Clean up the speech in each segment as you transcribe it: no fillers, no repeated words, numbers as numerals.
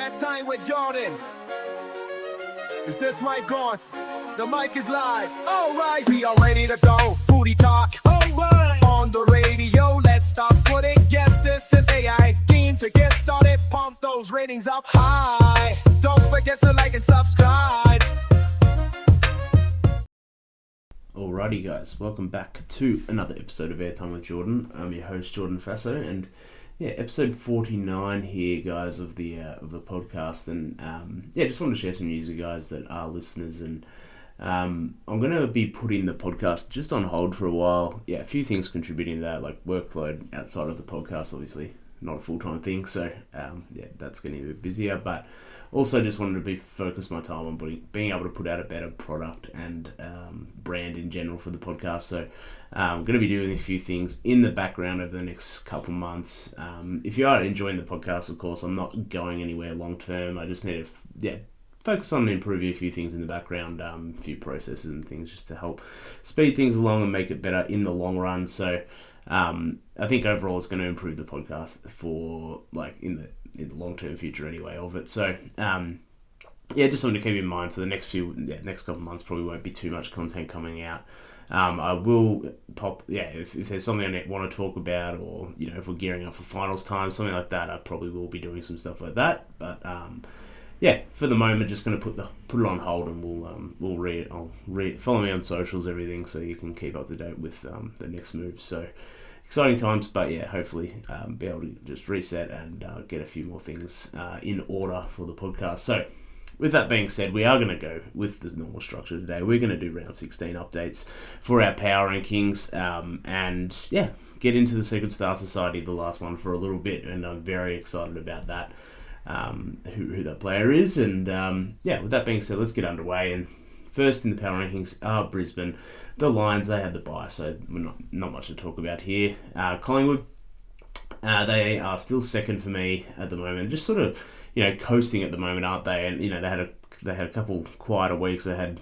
At time with Jordan. Is this mic on? The mic is live. Alright, we are ready to go. Foodie talk. Alright. On the radio, let's stop footing. Yes, this is AI. Keen to get started. Pump those ratings up high. Don't forget to like and subscribe. Alrighty guys, welcome back to another episode of Airtime with Jordan. I'm your host Jordan Faso, and episode 49 here, guys, of the podcast. And just wanted to share some news with you guys that are listeners. And I'm gonna be putting the podcast just on hold for a while. A few things contributing to that, like workload outside of the podcast, obviously not a full-time thing, so that's getting a bit busier, but also just wanted to be focused my time on being able to put out a better product and brand in general for the podcast. So I'm going to be doing a few things in the background over the next couple months. If you are enjoying the podcast, of course, I'm not going anywhere long term. I just need to focus on improving a few things in the background, a few processes and things just to help speed things along and make it better in the long run. So I think overall it's going to improve the podcast for in the long-term future anyway of it. So just something to keep in mind. So the next couple of months probably won't be too much content coming out. I will pop if there's something I want to talk about, or if we're gearing up for finals time, something like that, I probably will be doing some stuff like that. But for the moment, just going to put it on hold, and we'll follow me on socials, everything, so you can keep up to date with the next move. So exciting times, but hopefully be able to just reset and get a few more things in order for the podcast. So with that being said, we are going to go with the normal structure today. We're going to do round 16 updates for our power rankings, and get into the Secret Star Society, the last one, for a little bit, and I'm very excited about that, who that player is. And with that being said, let's get underway. And first in the power rankings are Brisbane. The Lions, they had the bye, so we're not much to talk about here. Collingwood, they are still second for me at the moment. Just sort of, coasting at the moment, aren't they? And they had a couple quieter weeks. They had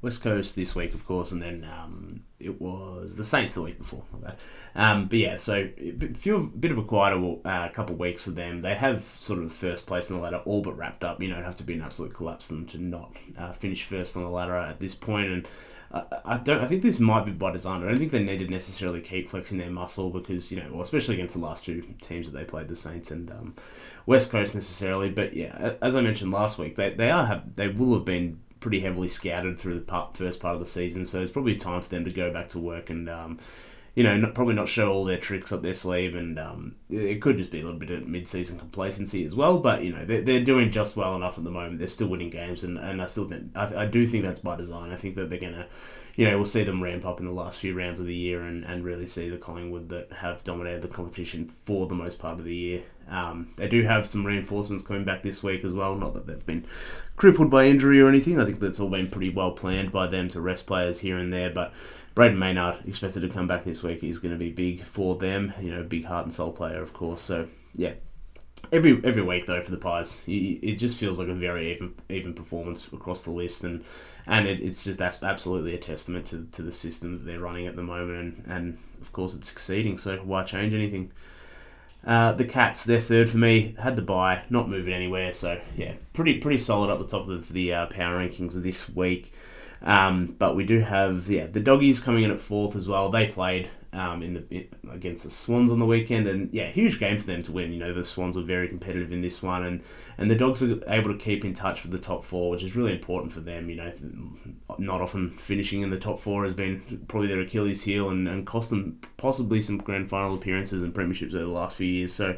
West Coast this week, of course, and then it was the Saints the week before. So a bit of a quieter couple weeks for them. They have sort of first place in the ladder all but wrapped up. It'd have to be an absolute collapse for them to not finish first on the ladder at this point. And I think this might be by design. I don't think they need to necessarily keep flexing their muscle because, especially against the last two teams that they played, the Saints and West Coast necessarily. But as I mentioned last week, they will have been pretty heavily scouted through the first part of the season, so it's probably time for them to go back to work and probably not show all their tricks up their sleeve. And it could just be a little bit of mid-season complacency as well, but they're doing just well enough at the moment. They're still winning games, and I do think that's by design. I think that they're gonna we'll see them ramp up in the last few rounds of the year and really see the Collingwood that have dominated the competition for the most part of the year. They do have some reinforcements coming back this week as well. Not that they've been crippled by injury or anything. I think that's all been pretty well planned by them to rest players here and there. But Braden Maynard, expected to come back this week. He's going to be big for them. Big heart and soul player, of course. So, Every week, though, for the Pies, it just feels like a very even performance across the list. And it's just absolutely a testament to the system that they're running at the moment. And of course, it's succeeding. So why change anything? The Cats, they're third for me, had the bye, not moving anywhere, so pretty solid up the top of the power rankings this week. But we do have the Doggies coming in at fourth as well. They played against the Swans on the weekend, and huge game for them to win. The Swans were very competitive in this one, and the Dogs are able to keep in touch with the top four, which is really important for them. Not often finishing in the top four has been probably their Achilles heel and cost them possibly some grand final appearances and premierships over the last few years. So,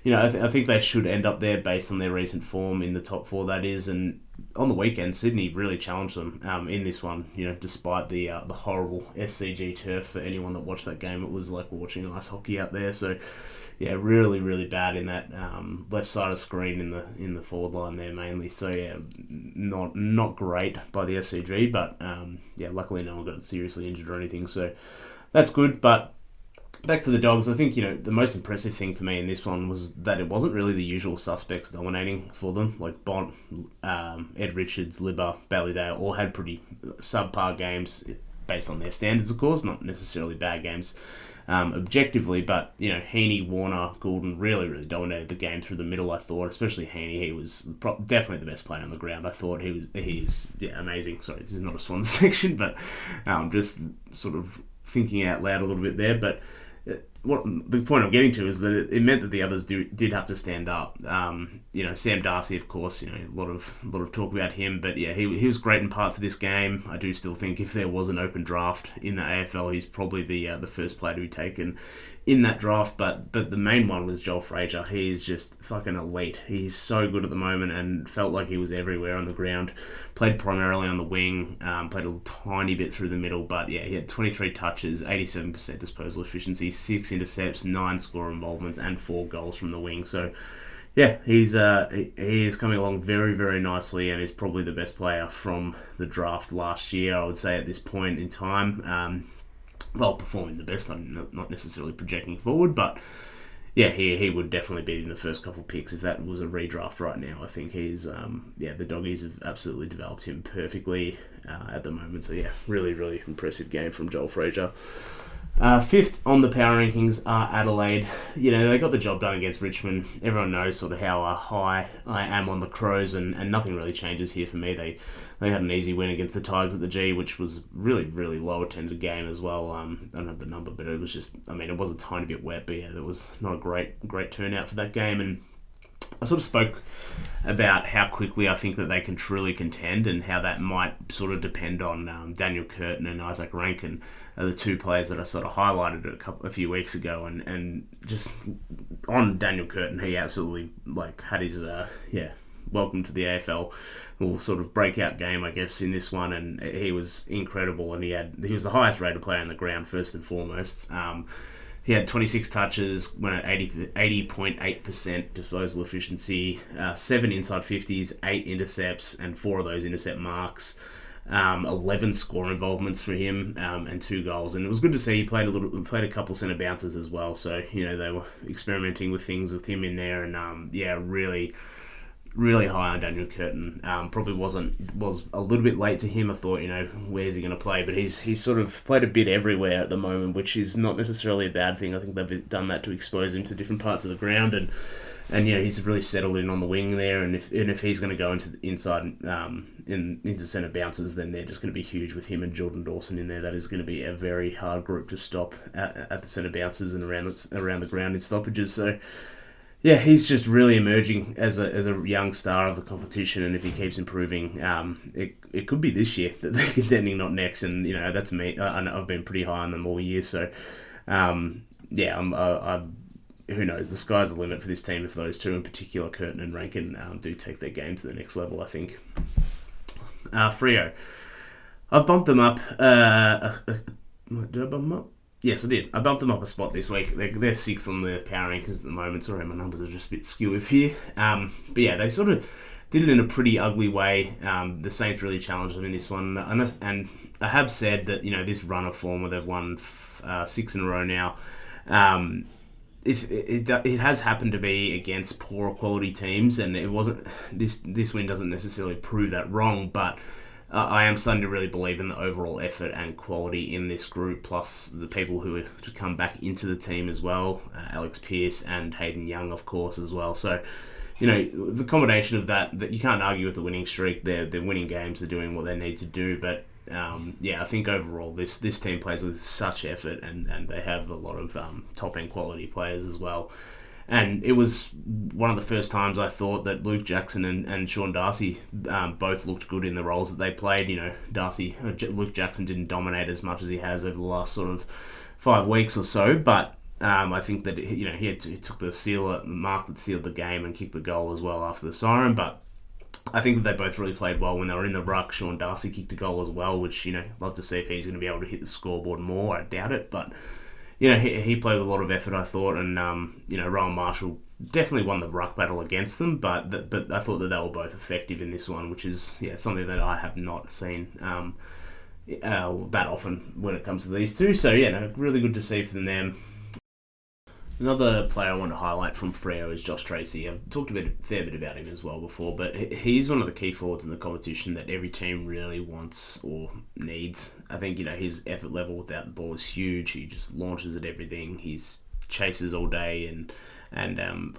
I think they should end up there based on their recent form in the top four, that is. And on the weekend, Sydney really challenged them in this one, despite the horrible SCG turf. For anyone that watched that game, it was like watching ice hockey out there. So, really, really bad in that left side of screen in the forward line there mainly. So, not great by the SCG, but luckily no one got seriously injured or anything. So, that's good, but back to the Dogs, I think, the most impressive thing for me in this one was that it wasn't really the usual suspects dominating for them. Like Bont, Ed Richards, Libba, Bailey, they all had pretty subpar games based on their standards, of course, not necessarily bad games. objectively, but Heaney, Warner, Goulden really dominated the game through the middle. I thought, especially Heaney, he was definitely the best player on the ground. I thought he's amazing. Sorry, this is not a Swan section, but just sort of thinking out loud a little bit there, but. What the point I'm getting to is that it meant that the others did have to stand up. Sam Darcy, of course, a lot of talk about him, but yeah, he was great in parts of this game. I do still think if there was an open draft in the AFL, he's probably the first player to be taken in that draft. But the main one was Joel Frazier. He's just fucking elite. He's so good at the moment and felt like he was everywhere on the ground. Played primarily on the wing, played a tiny bit through the middle, but yeah, he had 23 touches, 87% disposal efficiency, 6 intercepts, 9 score involvements, and 4 goals from the wing. So yeah, he is coming along very, very nicely, and is probably the best player from the draft last year, I would say, at this point in time. Performing the best. I'm not necessarily projecting forward, but yeah, he would definitely be in the first couple of picks if that was a redraft right now. I think he's, the doggies have absolutely developed him perfectly at the moment. So yeah, really, really impressive game from Joel Frazier. Fifth on the power rankings are Adelaide. They got the job done against Richmond. Everyone knows sort of how high I am on the Crows, and nothing really changes here for me. They had an easy win against the Tigers at the G, which was really, really low attended game as well. I don't have the number, but it was just, it was a tiny bit wet, but yeah, there was not a great turnout for that game. And I sort of spoke about how quickly I think that they can truly contend, and how that might sort of depend on Daniel Curtin and Isaac Rankin, the two players that I sort of highlighted a few weeks ago, and just on Daniel Curtin, he absolutely had his welcome to the AFL, or sort of breakout game, I guess, in this one, and he was incredible, and he was the highest rated player on the ground first and foremost. He had 26 touches, went at 80.8% disposal efficiency, 7 inside 50s, 8 intercepts, and 4 of those intercept marks. 11 score involvements for him, and 2 goals. And it was good to see he played a couple centre bounces as well. So they were experimenting with things with him in there, and really, really high on Daniel Curtin. Probably was a little bit late to him. I thought, where's he going to play? But he's sort of played a bit everywhere at the moment, which is not necessarily a bad thing. I think they've done that to expose him to different parts of the ground, and he's really settled in on the wing there. And if he's going to go into the inside into centre bounces, then they're just going to be huge with him and Jordan Dawson in there. That is going to be a very hard group to stop at the centre bounces and around the ground in stoppages. So yeah, he's just really emerging as a young star of the competition, and if he keeps improving, it could be this year that they're contending, not next. And that's me. I've been pretty high on them all year, so I'm who knows? The sky's the limit for this team if those two, in particular, Curtin and Rankin, do take their game to the next level, I think. Freo, I've bumped them up. Did I bump them up? Yes, I did. I bumped them up a spot this week. They're 6th on the power rankings at the moment. Sorry, my numbers are just a bit skew here. But yeah, they sort of did it in a pretty ugly way. The Saints really challenged them in this one. And I have said that, this run of form where they've won 6 in a row now, it has happened to be against poorer quality teams, and it wasn't. This win doesn't necessarily prove that wrong, but I am starting to really believe in the overall effort and quality in this group, plus the people who are to come back into the team as well, Alex Pearce and Hayden Young, of course, as well. So, the combination of that you can't argue with the winning streak. They're winning games, they're doing what they need to do, but I think overall this team plays with such effort, and they have a lot of top-end quality players as well. And it was one of the first times I thought that Luke Jackson and Sean Darcy both looked good in the roles that they played. Luke Jackson didn't dominate as much as he has over the last sort of 5 weeks or so, but I think that he took the mark that sealed the game and kicked the goal as well after the siren. But I think that they both really played well when they were in the ruck. Sean Darcy kicked a goal as well, which love to see if he's going to be able to hit the scoreboard more. I doubt it, but he played with a lot of effort, I thought, and Rowan Marshall definitely won the ruck battle against them, but I thought that they were both effective in this one, which is something that I have not seen that often when it comes to these two. So really good to see from them. Another player I want to highlight from Freo is Josh Tracy. I've talked a fair bit about him as well before, but he's one of the key forwards in the competition that every team really wants or needs. I think, his effort level without the ball is huge. He just launches at everything. He's chases all day and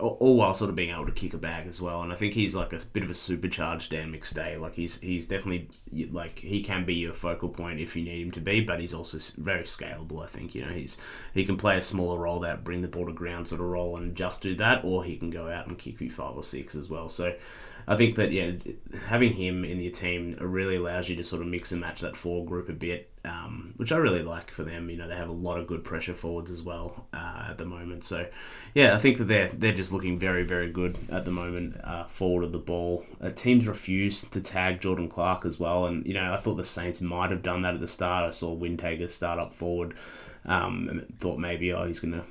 all while sort of being able to kick a bag as well. And I think he's like a bit of a supercharged Dan McStay. Like he's definitely like he can be your focal point if you need him to be, but he's also very scalable. I think he can play a smaller role that bring the ball to ground sort of role and just do that, or he can go out and kick you 5 or 6 as well. So I think that having him in your team really allows you to sort of mix and match that forward group a bit, which I really like for them. They have a lot of good pressure forwards as well at the moment. So yeah, I think that they're just looking very, very good at the moment forward of the ball. Teams refuse to tag Jordan Clark as well, and I thought the Saints might have done that at the start. I saw Windhager start up forward, and thought maybe he's gonna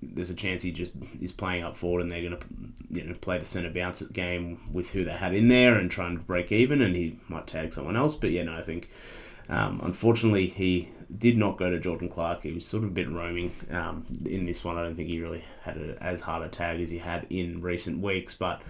there's a chance he's playing up forward and they're going to play the centre bounce game with who they had in there and try and break even, and he might tag someone else. But I think unfortunately he did not go to Jordan Clark. He was sort of a bit roaming in this one. I don't think he really had as hard a tag as he had in recent weeks, but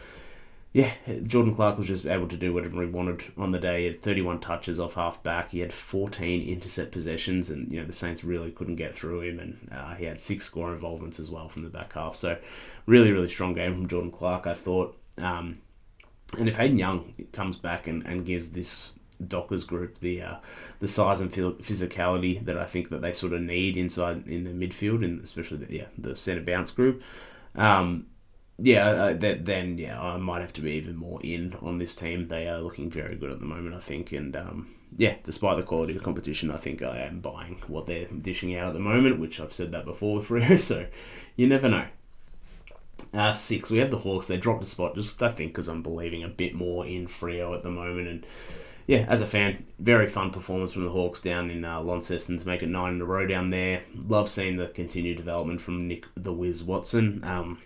yeah, Jordan Clark was just able to do whatever he wanted on the day. He had 31 touches off half back. He had 14 intercept possessions, and the Saints really couldn't get through him. And he had 6 score involvements as well from the back half. So really, really strong game from Jordan Clark, I thought. And if Hayden Young comes back and gives this Dockers group the size and physicality that I think that they sort of need inside in the midfield, and especially the centre bounce group. Then I might have to be even more in on this team. They are looking very good at the moment, I think. And despite the quality of the competition, I think I am buying what they're dishing out at the moment, which I've said that before with Freo, so you never know. 6, we have the Hawks. They dropped a spot, just I think because I'm believing a bit more in Freo at the moment. And yeah, as a fan, very fun performance from the Hawks down in Launceston to make it 9 in a row down there. Love seeing the continued development from Nick the Wiz Watson.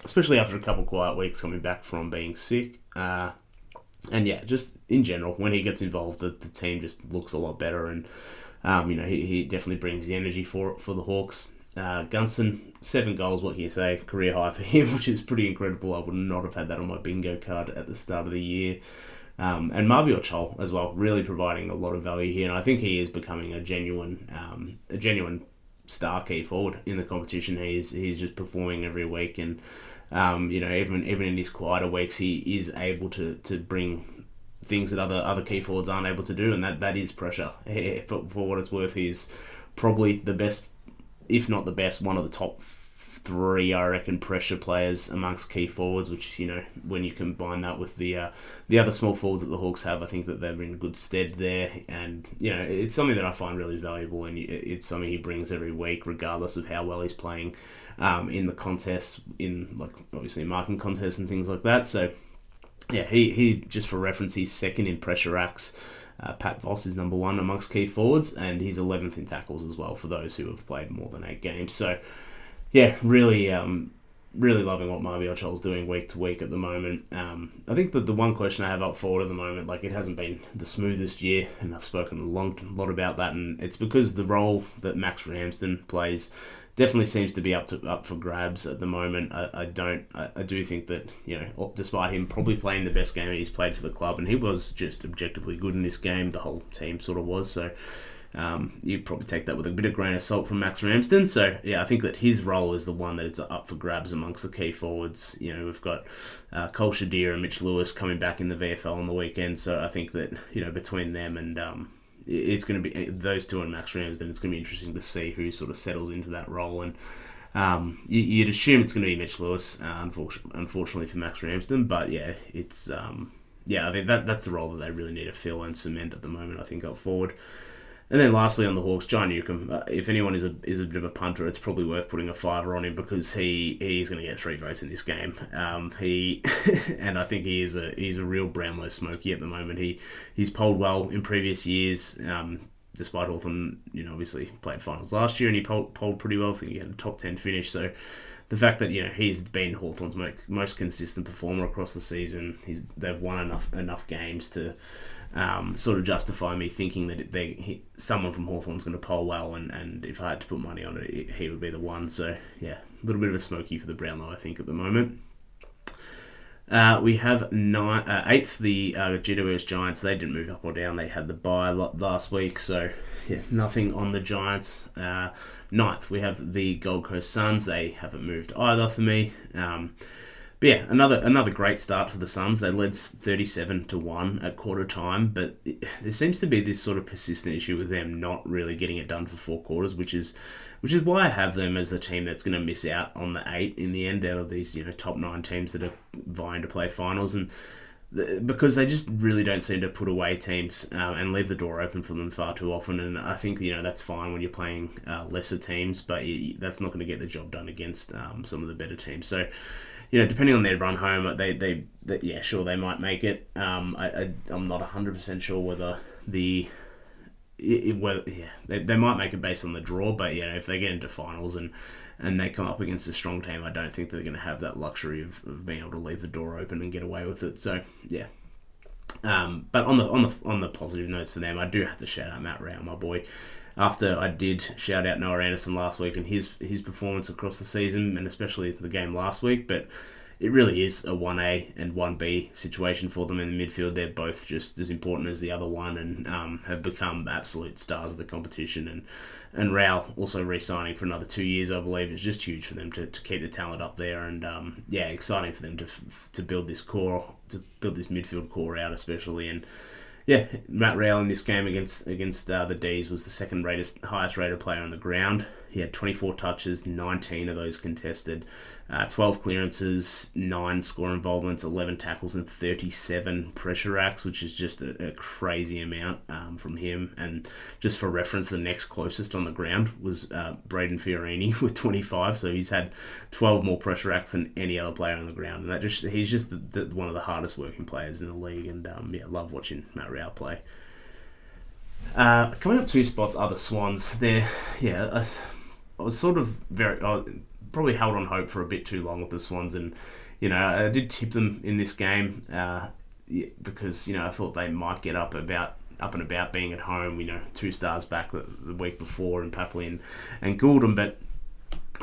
Especially after a couple quiet weeks coming back from being sick. And just in general, when he gets involved, the team just looks a lot better. And, he definitely brings the energy for the Hawks. Gunston, 7 goals, what can you say? Career high for him, which is pretty incredible. I would not have had that on my bingo card at the start of the year. And Mabior Chol as well, really providing a lot of value here. And I think he is becoming a genuine star key forward in the competition. He's just performing every week, and even in his quieter weeks, he is able to bring things that other key forwards aren't able to do, and that is pressure. For what it's worth, he's probably the best, if not the best, one of the top 3, I reckon, pressure players amongst key forwards, which, when you combine that with the other small forwards that the Hawks have, I think that they're in good stead there. And, it's something that I find really valuable, and it's something he brings every week, regardless of how well he's playing in the contests, in, like, obviously marking contests and things like that. So, yeah, he just for reference, he's 2nd in pressure acts. Pat Voss is number 1 amongst key forwards, and he's 11th in tackles as well for those who have played more than 8 games. So, yeah, really loving what Mabior Chol's doing week to week at the moment. I think that the one question I have up forward at the moment, like, it hasn't been the smoothest year, and I've spoken a lot about that, and it's because the role that Max Ramsden plays definitely seems to be up for grabs at the moment. I do think that, despite him probably playing the best game he's played for the club, and he was just objectively good in this game, the whole team sort of was, so you probably take that with a bit of grain of salt from Max Ramsden. So yeah, I think that his role is the one that it's up for grabs amongst the key forwards. We've got Cole Shadir and Mitch Lewis coming back in the VFL on the weekend, so I think that between them and it's going to be those two and Max Ramsden, it's going to be interesting to see who sort of settles into that role. And you'd assume it's going to be Mitch Lewis, unfortunately for Max Ramsden, but yeah, it's I think that's the role that they really need to fill and cement at the moment, I think, up forward. And then lastly on the Hawks, John Newcomb. If anyone is a bit of a punter, it's probably worth putting a 5 on him, because he's going to get 3 votes in this game. And I think he's a real Brownlow smoky at the moment. He's polled well in previous years, despite Hawthorn, obviously played finals last year, and he polled pretty well. I think he had a top 10 finish. So the fact that he's been Hawthorn's most consistent performer across the season, they've won enough games to sort of justify me thinking that someone from Hawthorn's going to poll well, and if I had to put money on it, he would be the one. So yeah, little bit of a smoky for the Brownlow, I think, at the moment. We have 8th, the GWS Giants. They didn't move up or down. They had the bye last week, so yeah, nothing on the Giants. 9th, we have the Gold Coast Suns. They haven't moved either for me. But yeah, another great start for the Suns. They led 37-1 at quarter time, but there seems to be this sort of persistent issue with them not really getting it done for 4 quarters, which is why I have them as the team that's going to miss out on the 8 in the end out of these top 9 teams that are vying to play finals, and because they just really don't seem to put away teams and leave the door open for them far too often. And I think that's fine when you're playing lesser teams, but that's not going to get the job done against some of the better teams. So, depending on their run home, they they might make it. I'm not 100% sure whether they might make it based on the draw, but if they get into finals and they come up against a strong team, I don't think they're going to have that luxury of being able to leave the door open and get away with it. So yeah. But on the positive notes for them, I do have to shout out Matt Rao, my boy. After I did shout out Noah Anderson last week and his performance across the season, and especially the game last week, but it really is a 1A and 1B situation for them in the midfield. They're both just as important as the other one, and have become absolute stars of the competition. And Rao also re-signing for another 2 years, I believe, is just huge for them to keep the talent up there. And exciting for them to build this midfield core out, especially. And yeah, Matt Rao in this game against the D's was the second highest rated player on the ground. He had 24 touches, 19 of those contested, 12 clearances, 9 score involvements, 11 tackles, and 37 pressure acts, which is just a crazy amount from him. And just for reference, the next closest on the ground was Braden Fiorini with 25, so he's had 12 more pressure acts than any other player on the ground. And he's just one of the hardest working players in the league, and love watching Matt Rao play. Coming up 2 spots are the Swans. I was sort of probably held on hope for a bit too long with the Swans, and I did tip them in this game because I thought they might get up and about being at home. 2 stars back the week before in Papley and Goulden, but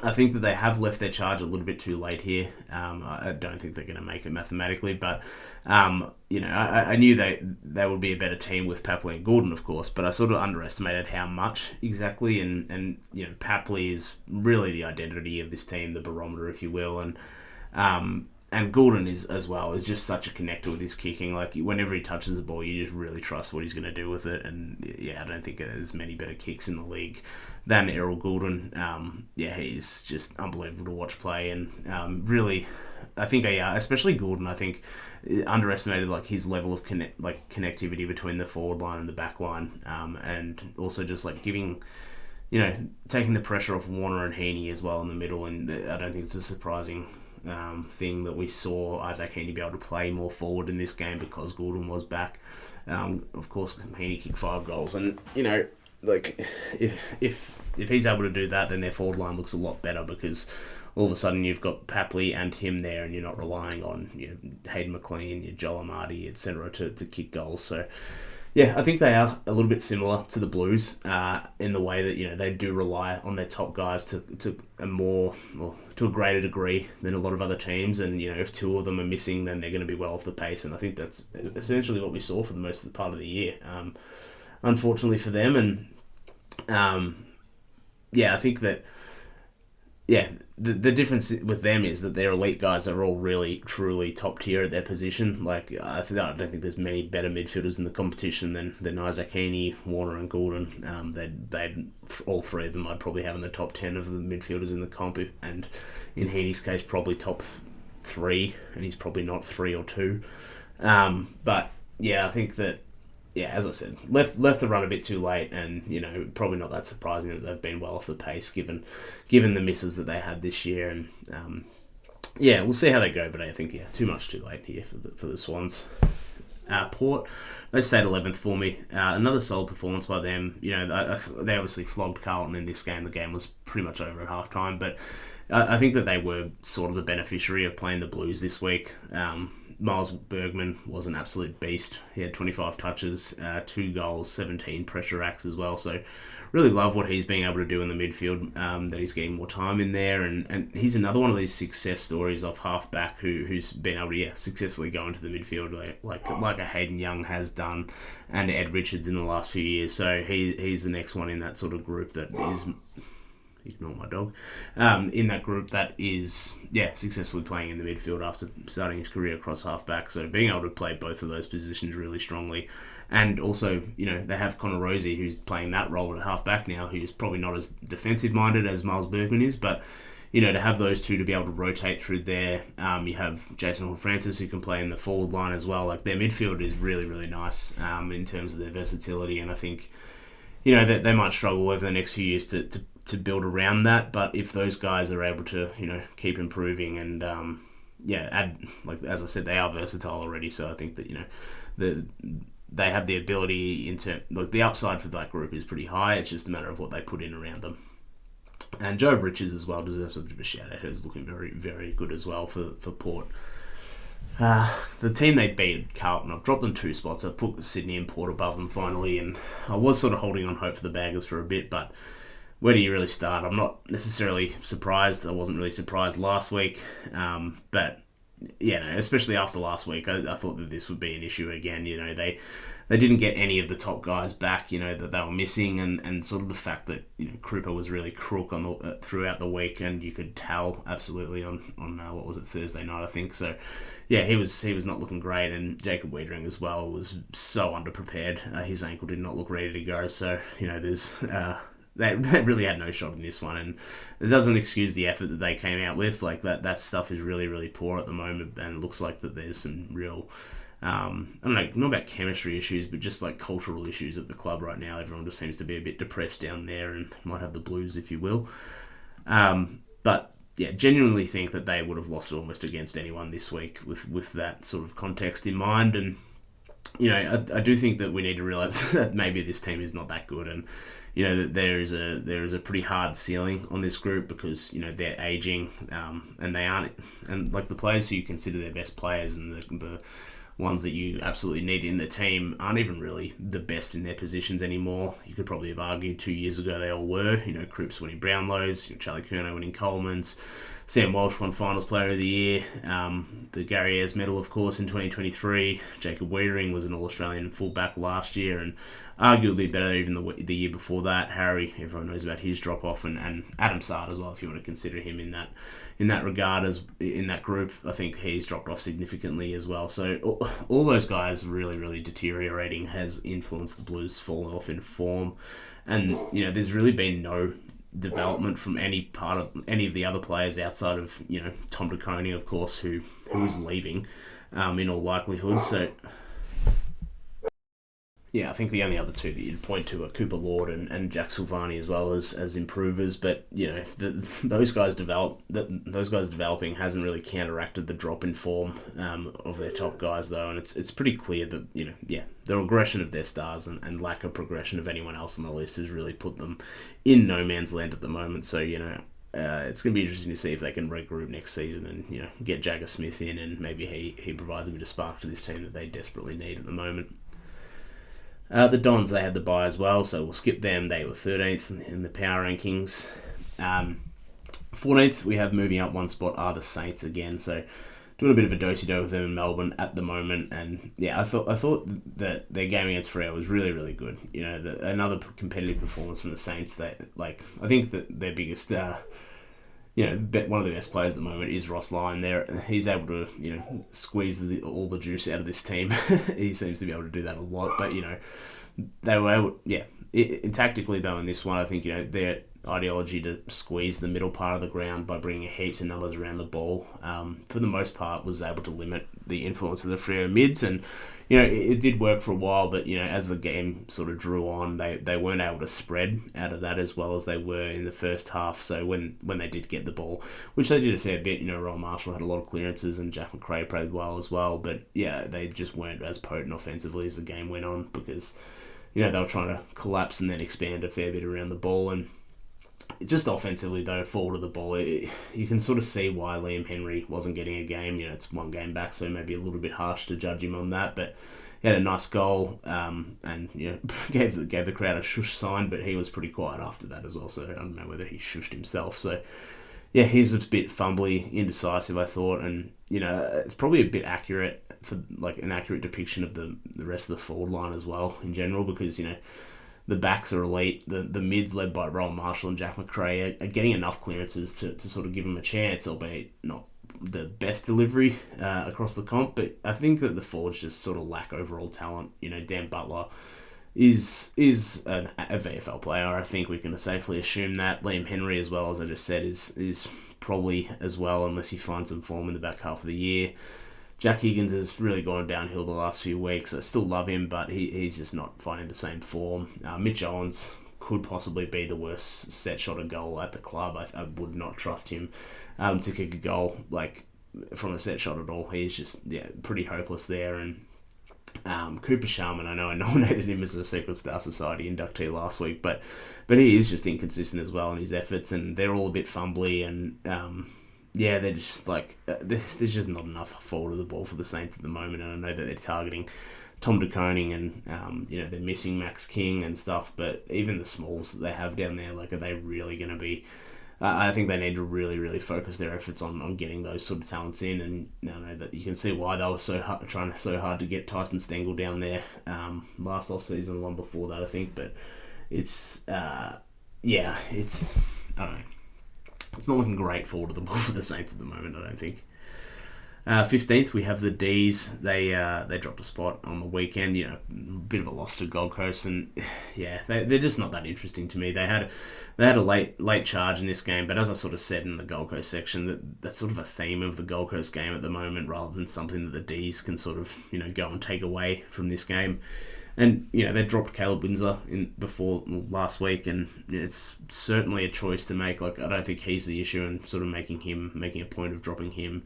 I think that they have left their charge a little bit too late here. I don't think they're going to make it mathematically, but I knew they would be a better team with Papley and Gordon, of course, but I sort of underestimated how much exactly. And Papley is really the identity of this team, the barometer, if you will, and Gordon is just such a connector with his kicking. Like, whenever he touches the ball, you just really trust what he's going to do with it. And I don't think there's many better kicks in the league than Errol Goulden. He's just unbelievable to watch play, and really, I think especially Goulden, I think underestimated his level of connectivity between the forward line and the back line, and also just giving, taking the pressure off Warner and Heaney as well in the middle. And I don't think it's a surprising thing that we saw Isaac Heaney be able to play more forward in this game because Goulden was back. Of course, Heaney kicked 5 goals, and if he's able to do that, then their forward line looks a lot better, because all of a sudden you've got Papley and him there, and you're not relying on Hayden McLean, your Joel Amadi, etc. to kick goals. So I think they are a little bit similar to the Blues in the way that they do rely on their top guys to a greater degree than a lot of other teams. And if 2 of them are missing, then they're going to be well off the pace. And I think that's essentially what we saw for the most of the part of the year, unfortunately for them. And I think that the difference with them is that their elite guys are all really, truly top tier at their position. I don't think there's many better midfielders in the competition than Isaac Heaney, Warner, and Goulden. They'd all 3 of them I'd probably have in the top 10 of the midfielders in the comp, and in Heaney's case, probably top 3, and he's probably not 3 or 2. But I think that, as I said, left the run a bit too late, and probably not that surprising that they've been well off the pace given the misses that they had this year. And we'll see how they go, but I think too much too late here for the Swans. Port, they stayed 11th for me. Another solid performance by them. They obviously flogged Carlton in this game. The game was pretty much over at half time, but I think that they were sort of the beneficiary of playing the Blues this week. Miles Bergman was an absolute beast. He had 25 touches, 2 goals, 17 pressure acts as well. So really love what he's being able to do in the midfield, that he's getting more time in there, and he's another one of these success stories of half-back who's been able to successfully go into the midfield like a Hayden Young has done, and Ed Richards in the last few years. So he's the next one in that sort of group that is... Ignore my dog. In that group that is, successfully playing in the midfield after starting his career across halfback. So being able to play both of those positions really strongly. And also, they have Connor Rosie, who's playing that role at halfback now, who's probably not as defensive-minded as Miles Bergman is, but, to have those two to be able to rotate through there. You have Jason Hall-Francis, who can play in the forward line as well. Like, their midfield is really, really nice in terms of their versatility, and I think, they might struggle over the next few years to build around that, but if those guys are able to, keep improving and, add, like, as I said, they are versatile already, so I think that, they have the ability into, like, the upside for that group is pretty high. It's just a matter of what they put in around them. And Joe Richards as well deserves a bit of a shout out. He's looking very, very good as well for Port. The team they beat, Carlton, I've dropped them 2 spots. I've put Sydney and Port above them finally, and I was sort of holding on hope for the Baggers for a bit, but where do you really start? I'm not necessarily surprised. I wasn't really surprised last week, but especially after last week, I thought that this would be an issue again. They didn't get any of the top guys back, that they were missing, and sort of the fact that Krupa was really crook on throughout the week, and you could tell absolutely on what was it, Thursday night, I think. So he was not looking great, and Jacob Wiedering as well was so underprepared. His ankle did not look ready to go. So there's. They really had no shot in this one, and it doesn't excuse the effort that they came out with. Like, that stuff is really, really poor at the moment, and it looks like that there's some real, I don't know, not about chemistry issues, but just like cultural issues at the club right now. Everyone just seems to be a bit depressed down there and might have the blues, if you will. But genuinely think that they would have lost almost against anyone this week with that sort of context in mind. And I do think that we need to realise that maybe this team is not that good, and that there is a pretty hard ceiling on this group because they're aging, and they aren't, and like the players who you consider their best players and the ones that you absolutely need in the team aren't even really the best in their positions anymore. You could probably have argued 2 years ago they all were. Cripps winning Brownlows, Charlie Curnow winning Coleman's, Sam Walsh won Finals Player of the Year, the Gary Ayres Medal, of course, in 2023. Jacob Wiedering was an All-Australian fullback last year, and arguably better even the year before that. Harry, everyone knows about his drop-off, and Adam Sard as well, if you want to consider him in that regard as in that group. I think he's dropped off significantly as well. So all those guys really, really deteriorating has influenced the Blues falling off in form, and there's really been no development from any of the other players outside of Tom De Koning, of course, who is leaving in all likelihood. So I think the only other two that you'd point to are Cooper Lord and Jack Silvani as well as improvers, but those guys developing hasn't really counteracted the drop in form of their top guys though, and it's pretty clear that the regression of their stars and lack of progression of anyone else on the list has really put them in no man's land at the moment. So it's going to be interesting to see if they can regroup next season and get Jagger Smith in, and maybe he provides a bit of spark to this team that they desperately need at the moment. The Dons, they had the bye as well, so we'll skip them. They were 13th in the power rankings. 14th, we have moving up one spot are the Saints again, so doing a bit of a do-si-do with them in Melbourne at the moment. And I thought that their game against Freo was really, really good. Another competitive performance from the Saints. I think that their biggest one of the best players at the moment is Ross Lyon. He's able to, squeeze all the juice out of this team. He seems to be able to do that a lot. But, they were able, tactically though in this one, I think, their ideology to squeeze the middle part of the ground by bringing heaps of numbers around the ball, for the most part, was able to limit the influence of the Freo mids. And, it did work for a while, but, as the game sort of drew on, they weren't able to spread out of that as well as they were in the first half. So when they did get the ball, which they did a fair bit, Rowan Marshall had a lot of clearances and Jack McRae played well as well, but they just weren't as potent offensively as the game went on because, they were trying to collapse and then expand a fair bit around the ball. And Just offensively, though, forward of the ball, you can sort of see why Liam Henry wasn't getting a game. It's one game back, so maybe a little bit harsh to judge him on that. But he had a nice goal, and gave the crowd a shush sign, but he was pretty quiet after that as well. So I don't know whether he shushed himself. So yeah, he's a bit fumbly, indecisive, I thought, and it's probably a bit accurate for like an accurate depiction of the rest of the forward line as well in general, because the backs are elite. The mids, led by Rowan Marshall and Jack McRae, are getting enough clearances to sort of give them a chance, albeit not the best delivery across the comp. But I think that the forwards just sort of lack overall talent. Dan Butler is a VFL player. I think we can safely assume that. Liam Henry, as well, as I just said, is probably as well, unless he finds some form in the back half of the year. Jack Higgins has really gone downhill the last few weeks. I still love him, but he's just not finding the same form. Mitch Owens could possibly be the worst set shot of goal at the club. I would not trust him to kick a goal from a set shot at all. He's just pretty hopeless there. And Cooper Sharman, I know I nominated him as a Secret Star Society inductee last week, but he is just inconsistent as well in his efforts, and they're all a bit fumbly, and they're just there's just not enough forward of the ball for the Saints at the moment. And I know that they're targeting Tom De Koning, and they're missing Max King and stuff, but even the smalls that they have down there, are they really going to be? I think they need to really, really focus their efforts on getting those sort of talents in, and I know that you can see why they were trying so hard to get Tyson Stengel down there last off season, the one before that, I think. But it's I don't know. It's not looking great forward of the ball for the Saints at the moment, I don't think. 15th, we have the D's. They dropped a spot on the weekend. A bit of a loss to Gold Coast, and they're just not that interesting to me. They had a late charge in this game, but as I sort of said in the Gold Coast section, that's sort of a theme of the Gold Coast game at the moment, rather than something that the D's can sort of go and take away from this game. And they dropped Caleb Windsor before last week, and it's certainly a choice to make. I don't think he's the issue, and sort of making a point of dropping him.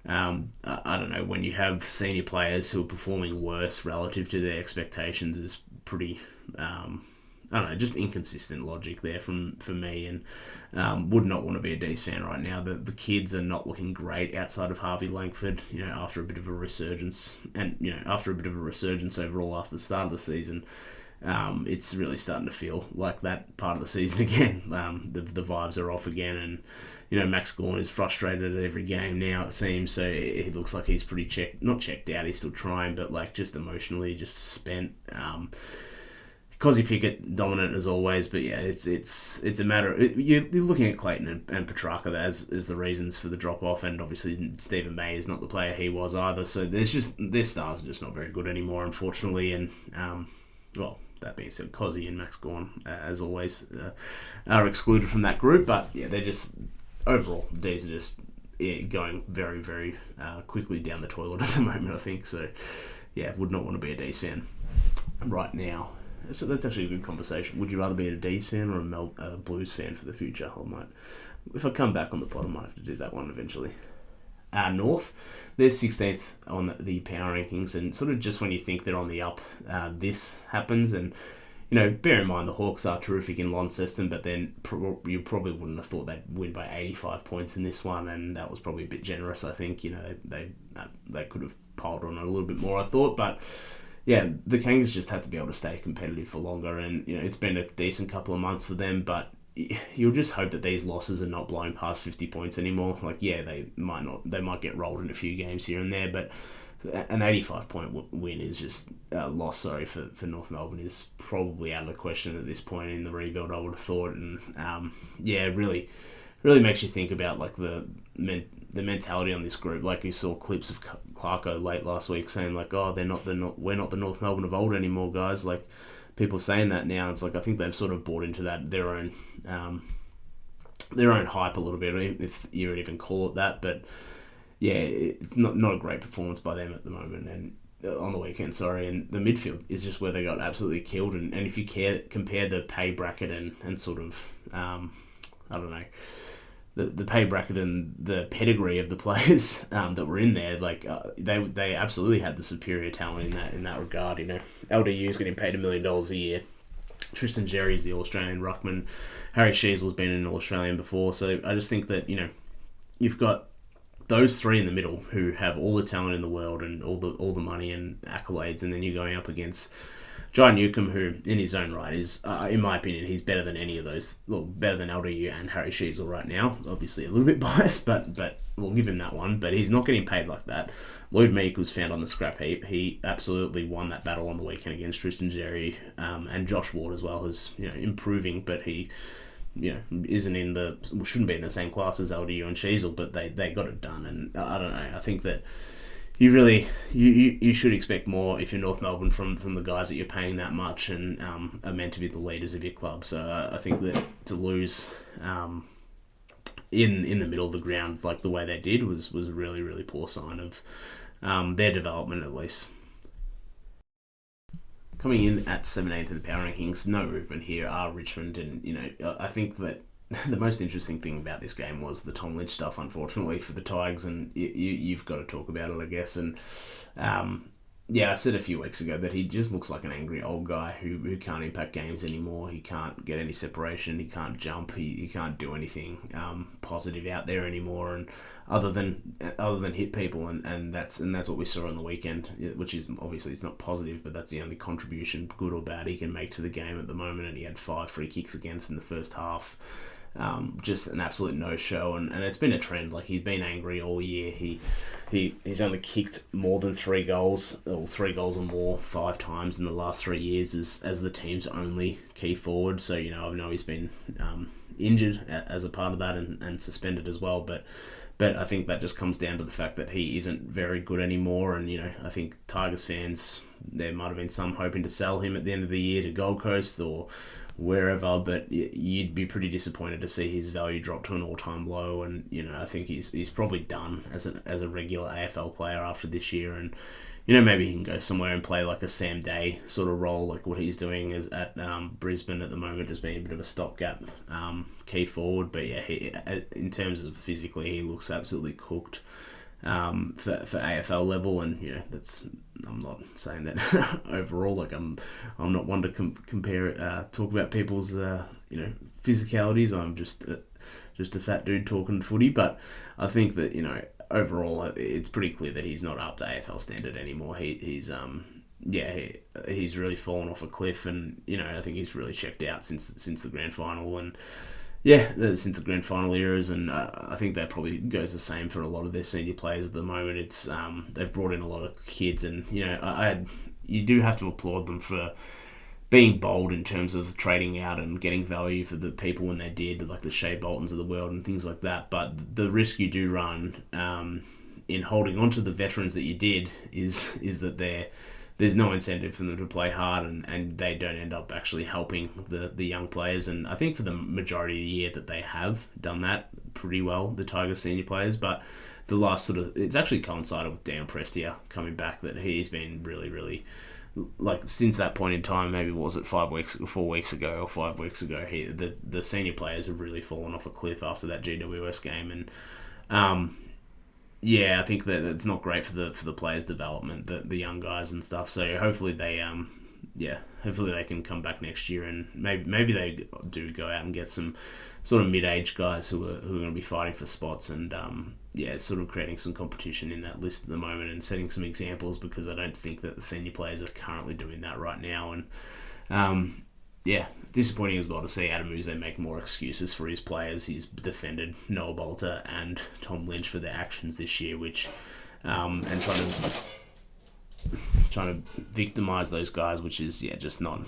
I don't know, when you have senior players who are performing worse relative to their expectations is pretty, I don't know, just inconsistent logic there for me, and would not want to be a D's fan right now. The kids are not looking great outside of Harvey Langford, after a bit of a resurgence, and after a bit of a resurgence overall after the start of the season. It's really starting to feel like that part of the season again. The vibes are off again, and Max Gawn is frustrated at every game now, it seems. So it looks like he's pretty not checked out. He's still trying, but just emotionally, just spent. Cosy Pickett dominant as always, but it's a matter. You're looking at Clayton and Petrarca as the reasons for the drop off, and obviously Stephen May is not the player he was either. So their stars are just not very good anymore, unfortunately, and that being said, Cosy and Max Gawn, as always, are excluded from that group. But they're just overall, the D's are just going very, very quickly down the toilet at the moment, I think. So would not want to be a D's fan right now. So that's actually a good conversation. Would you rather be a D's fan or a Blues fan for the future? If I come back on the pod, I might have to do that one eventually. North, they're 16th on the power rankings, and sort of just when you think they're on the up, this happens. And bear in mind the Hawks are terrific in Launceston, but then you probably wouldn't have thought they'd win by 85 points in this one, and that was probably a bit generous. I think they could have piled on it a little bit more, I thought, but the Kangas just had to be able to stay competitive for longer, and it's been a decent couple of months for them, but you'll just hope that these losses are not blowing past 50 points anymore. They might get rolled in a few games here and there, but an 85 point win is just loss. For North Melbourne is probably out of the question at this point in the rebuild, I would have thought, and really makes you think about the mentality on this group. You saw clips of Clarko late last week saying we're not the North Melbourne of old anymore, guys. People saying that now. It's I think they've sort of bought into that their own hype a little bit, if you would even call it that. But it's not a great performance by them at the moment, and on the weekend, and the midfield is just where they got absolutely killed. And if you compare the pay bracket and sort of I don't know, the pay bracket and the pedigree of the players that were in there, they absolutely had the superior talent in that regard. LDU's getting paid $1 million a year. Tristan Xerri's the All-Australian ruckman. Harry Sheezel's been an All-Australian before. So I just think that, you've got those three in the middle who have all the talent in the world and all the money and accolades, and then you're going up against Jai Newcomb, who in his own right is, in my opinion, he's better than any of those. Well, better than LDU and Harry Sheezel right now. Obviously a little bit biased, but we'll give him that one. But he's not getting paid like that. Lloyd Meek was found on the scrap heap. He absolutely won that battle on the weekend against Tristan Xerri, and Josh Ward as well, who's improving, but he shouldn't be in the same class as LDU and Sheezel, but they got it done. And I don't know. I think that you should expect more if you're North Melbourne from the guys that you're paying that much and are meant to be the leaders of your club. So I think that to lose in the middle of the ground like the way they did was a really, really poor sign of their development, at least. Coming in at 17th in the power rankings, no movement here are Richmond, and I think that the most interesting thing about this game was the Tom Lynch stuff, unfortunately, for the Tigers, and you've got to talk about it, I guess. And I said a few weeks ago that he just looks like an angry old guy who can't impact games anymore. He can't get any separation. He can't jump. He can't do anything positive out there anymore, and other than hit people, and that's what we saw on the weekend, which is obviously it's not positive, but that's the only contribution, good or bad, he can make to the game at the moment. And he had 5 free kicks against in the first half. Just an absolute no-show, and it's been a trend. Like, he's been angry all year. He's only kicked more than 3 goals, or 3 goals or more 5 times in the last 3 years as the team's only key forward. So, I know he's been injured as a part of that and suspended as well, but I think that just comes down to the fact that he isn't very good anymore. And, I think Tigers fans, there might have been some hoping to sell him at the end of the year to Gold Coast or wherever, but you'd be pretty disappointed to see his value drop to an all-time low. And I think he's probably done as a regular AFL player after this year. And maybe he can go somewhere and play like a Sam Day sort of role, like what he's doing is at Brisbane at the moment, just being a bit of a stopgap key forward. But in terms of physically, he looks absolutely cooked for AFL level, and I'm not saying that overall. Like, I'm not one to talk about people's physicalities. I'm just a fat dude talking footy. But I think that overall it's pretty clear that he's not up to AFL standard anymore. He's really fallen off a cliff, and I think he's really checked out since the grand final. And since the grand final eras, and I think that probably goes the same for a lot of their senior players at the moment. It's they've brought in a lot of kids, and you do have to applaud them for being bold in terms of trading out and getting value for the people when they did, like the Shea Boltons of the world and things like that. But the risk you do run in holding on to the veterans that you did is that there's no incentive for them to play hard, and they don't end up actually helping the young players. And I think for the majority of the year that they have done that pretty well, the Tigers senior players. But the last it's actually coincided with Dan Prestia coming back, that he's been really, really, like, since that point in time, maybe was it 4 weeks ago or 5 weeks ago, the senior players have really fallen off a cliff after that GWS game. And I think that it's not great for the players' development, the young guys and stuff. So hopefully they can come back next year, and maybe they do go out and get some sort of mid-age guys who are going to be fighting for spots, and sort of creating some competition in that list at the moment and setting some examples, because I don't think that the senior players are currently doing that right now. And disappointing as well to see Adam Uze make more excuses for his players. He's defended Noah Bolter and Tom Lynch for their actions this year, which and trying to victimise those guys, which is just not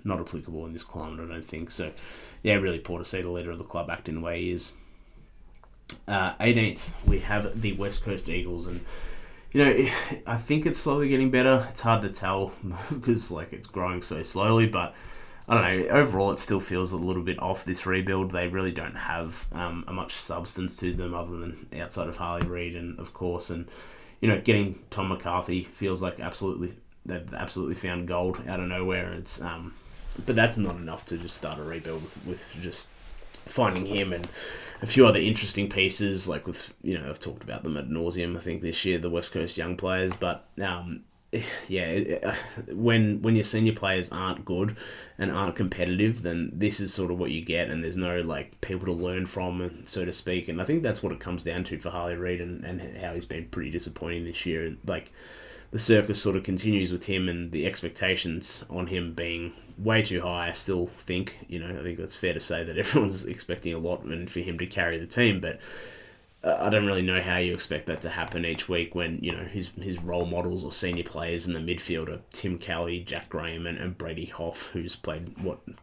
applicable in this climate, I don't think. So really poor to see the leader of the club acting the way he is. 18th, we have the West Coast Eagles, and I think it's slowly getting better. It's hard to tell because it's growing so slowly, but I don't know. Overall, it still feels a little bit off this rebuild. They really don't have a much substance to them other than outside of Harley Reid, and of course, and getting Tom McCarthy feels like they've absolutely found gold out of nowhere. It's but that's not enough to just start a rebuild with just finding him and a few other interesting pieces, like with I've talked about them ad nauseum, I think, this year, the West Coast young players. But when your senior players aren't good and aren't competitive, then this is sort of what you get, and there's no like people to learn from, so to speak. And I think that's what it comes down to for Harley Reid, and how he's been pretty disappointing this year. Like, the circus sort of continues with him, and the expectations on him being way too high. I still think, I think that's fair to say that everyone's expecting a lot and for him to carry the team, but I don't really know how you expect that to happen each week when, his role models or senior players in the midfield are Tim Kelly, Jack Graham, and Brady Hoff, who's played,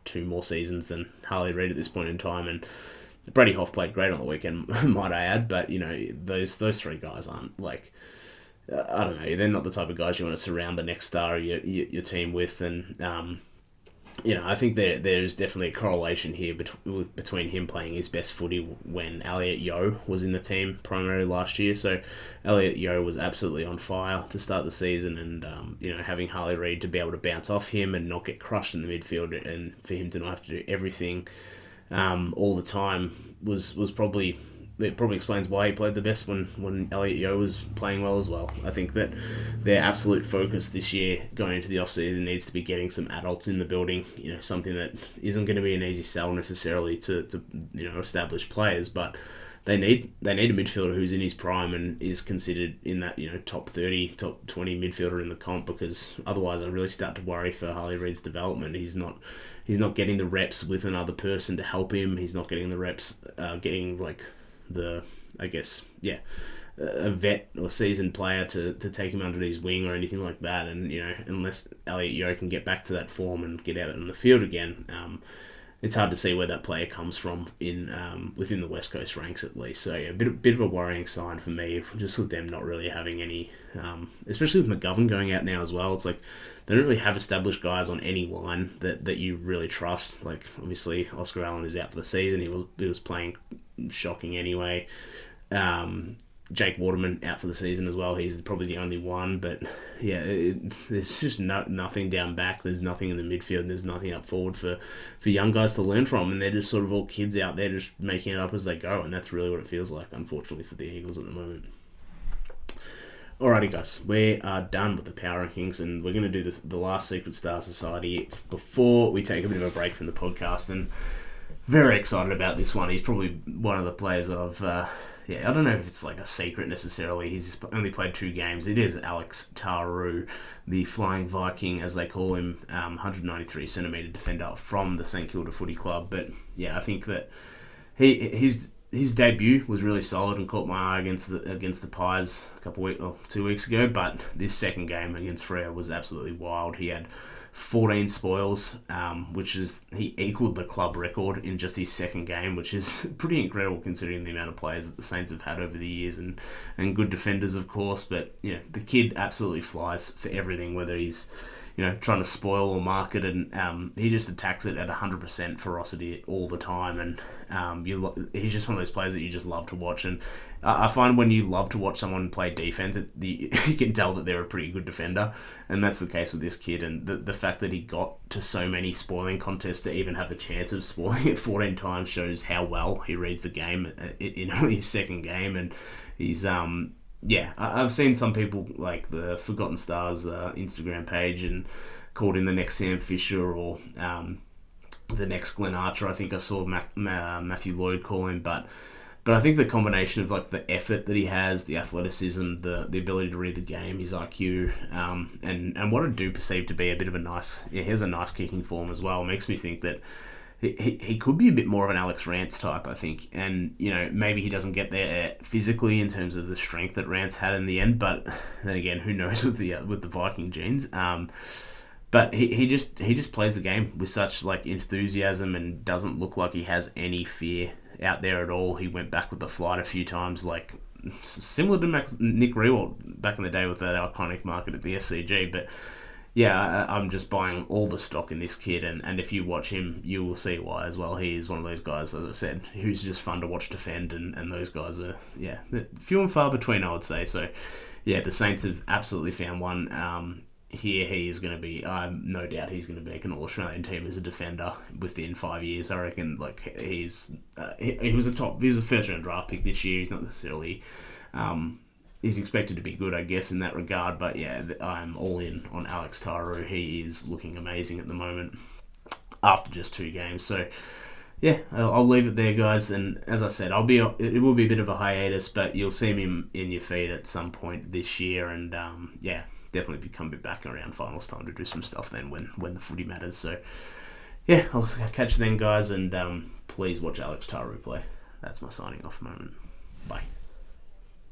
2 more seasons than Harley Reid at this point in time. And Brady Hoff played great on the weekend, might I add, but, those 3 guys aren't, like, I don't know, they're not the type of guys you want to surround the next star of your team with. And, I think there's definitely a correlation here between him playing his best footy when Elliot Yeo was in the team primarily last year. So Elliot Yeo was absolutely on fire to start the season, and having Harley Reid to be able to bounce off him and not get crushed in the midfield, and for him to not have to do everything all the time was probably... It probably explains why he played the best when Elliot Yeo was playing well as well. I think that their absolute focus this year going into the off-season needs to be getting some adults in the building, something that isn't going to be an easy sell necessarily to establish players, but they need a midfielder who's in his prime and is considered in that top 30, top 20 midfielder in the comp, because otherwise I really start to worry for Harley Reid's development. He's not getting the reps with another person to help him. He's not getting the reps getting like a vet or seasoned player to take him under his wing or anything like that. And, unless Elliot Yeo can get back to that form and get out on the field again, it's hard to see where that player comes from within the West Coast ranks at least. So, yeah, a bit of a worrying sign for me, just with them not really having any, especially with McGovern going out now as well. It's like they don't really have established guys on any line that you really trust. Like, obviously, Oscar Allen is out for the season. He was playing shocking anyway. Jake Waterman out for the season as well. He's probably the only one, but yeah, there's just nothing down back. There's nothing in the midfield. There's nothing up forward for young guys to learn from, and they're just sort of all kids out there just making it up as they go, and that's really what it feels like, unfortunately, for the Eagles at the moment. Alrighty, guys, we are done with the power rankings, and we're going to do the last Secret Star Society before we take a bit of a break from the podcast. And very excited about this one. He's probably one of the players that I've, I don't know if it's like a secret necessarily. He's only played 2 games. It is Alex Taru, the Flying Viking, as they call him, 193cm defender from the St Kilda Footy Club. But yeah, I think that his debut was really solid and caught my eye against the Pies 2 weeks ago. But this second game against Freo was absolutely wild. He had 14 spoils, which is, he equaled the club record in just his second game, which is pretty incredible considering the amount of players that the Saints have had over the years, and good defenders, of course. But the kid absolutely flies for everything, whether he's trying to spoil or market, and he just attacks it at 100% ferocity all the time. And he's just one of those players that you just love to watch. And I find when you love to watch someone play defense, you can tell that they're a pretty good defender, and that's the case with this kid. And the fact that he got to so many spoiling contests to even have a chance of spoiling it 14 times shows how well he reads the game in only his second game. And he's I've seen some people like the Forgotten Stars Instagram page and called him the next Sam Fisher or the next Glenn Archer. I think I saw Matthew Lloyd call him, but I think the combination of like the effort that he has, the athleticism, the ability to read the game, his IQ, and what I do perceive to be a bit of he has a nice kicking form as well, makes me think that he could be a bit more of an Alex Rance type, I think. And, maybe he doesn't get there physically in terms of the strength that Rance had in the end, but then again, who knows with the Viking genes. But he just plays the game with such like enthusiasm and doesn't look like he has any fear out there at all. He went back with the flight a few times, like similar to Nick Rewalt back in the day with that iconic market at the SCG, but yeah, I'm just buying all the stock in this kid, and if you watch him, you will see why as well. He is one of those guys, as I said, who's just fun to watch defend, and those guys are, few and far between, I would say. So, yeah, the Saints have absolutely found one. Here he is going to be, no doubt he's going to make an All-Australian team as a defender within 5 years. I reckon, like, he was a first-round draft pick this year. He's not necessarily he's expected to be good, I guess, in that regard. But yeah, I'm all in on Alex Taru. He is looking amazing at the moment after just 2 games. So yeah, I'll leave it there, guys. And as I said, it will be a bit of a hiatus, but you'll see me in your feed at some point this year. And yeah, definitely be coming back around finals time to do some stuff then when the footy matters. So yeah, I'll catch you then, guys. And please watch Alex Taru play. That's my signing off moment. Bye.